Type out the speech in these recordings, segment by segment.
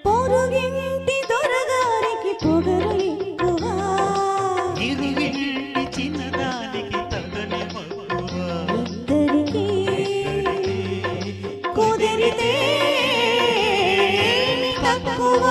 పొరుగింటి దొరగారికి పొగరు ఎక్కువ, ఇరుగింటి చిన్నదానికి తగని మక్కువ, ఇద్దరికి కుదిరితే తక్కువ.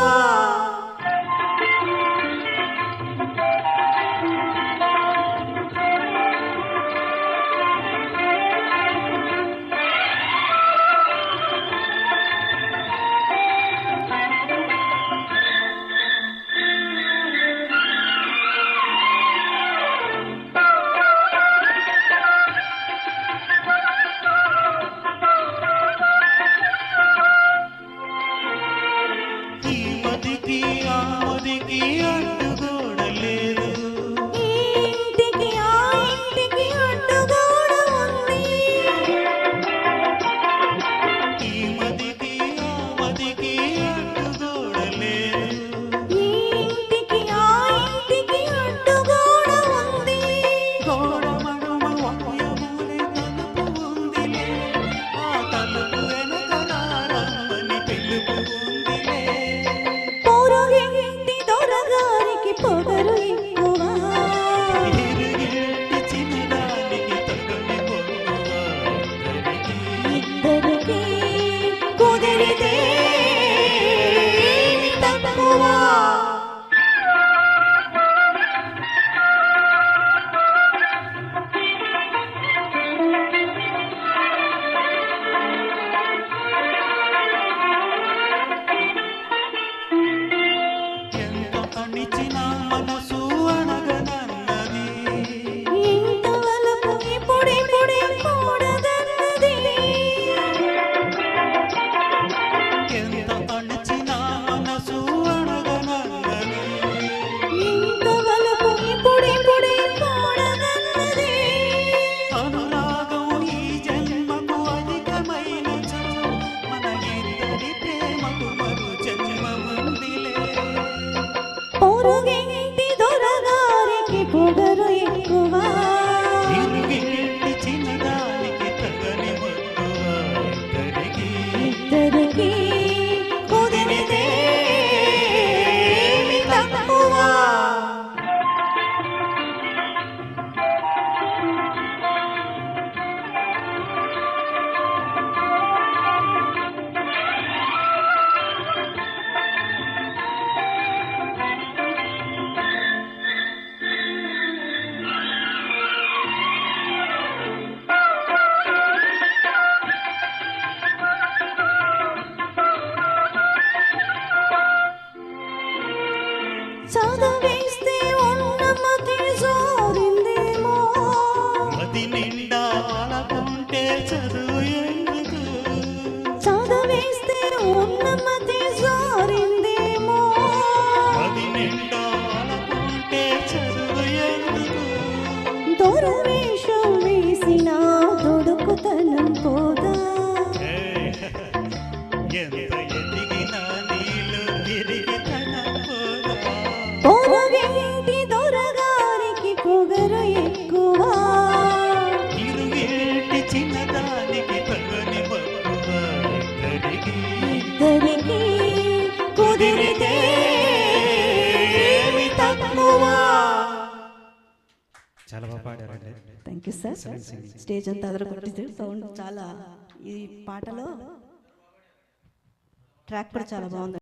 ఈ ఆమదికి అడ్డుగోడలేదు, ఈ ఇంటికి ఆ ఇంటికి అడ్డుగోడ ఉంది, ఈ మదికి ఆమదికి అడ్డుగోడలేదు, ఈ ఇంటికి ఆ ఇంటికి అడ్డుగోడ ఉంది. గోడ మడుమ వయ్యమూరి తలుపు ఉందిలే, ఆ తలుపు వెనక రమ్మని పిలుపు ఉందిలే. పొరుగింటి దొరగారికి పొగరు ఎక్కువ, ఇరుగింటి చిన్నదానికి తగని మక్కువ, ఇద్దరికి కుదిరితే తక్కువ. ఎంత అణిచిన మనసు అణగనన్నది, ఇంతవరకు ఇప్పుడిప్పుడే కూడదన్నది, ఎంత అణిచిన మనసు అణగనన్నది, ఇంతవరకు ఇప్పుడిప్పుడే కూడదన్నది. అనురాగం ఈ జన్మకు అధికమైనచో మన ఇద్దరి ప్రేమకు మరు జన్మ ఉందిలే. పొరుగింటి దొరగారికి పొగరు ఎక్కువ, ఇరుగింటి చిన్నదానికి తగని మక్కువ, ఇద్దరికి కుదిరితే తక్కువ. చదివేస్తే ఉన్నమతి జోరిందేమో, మది నిండా అలకుంటే చదువు ఎందుకు, చదివేస్తే ఉన్నమతి జోరిందేమో, మది నిండా అలకుంటే చదువు ఎందుకు. దొరవేషం వేసిన దొడుకుతనం పోదా, ఎంత ఎదిగినా నీళ్ళు తిరిగి తనపోదా. పొరుగింటి దొరగారికి పొగరు ఎక్కువ, ఇరుగేటి చిన్నదానికి తగని మక్కువ, ఇద్దరికి కుదిరితే తక్కువ. చాలా బాగా పాడారండి. Thank you sir. స్టేజ్ అంతా అదరగొట్టించారు. సౌండ్ చాలా, ఈ పాటలో ట్రాక్ కూడా చాలా బాగుంది.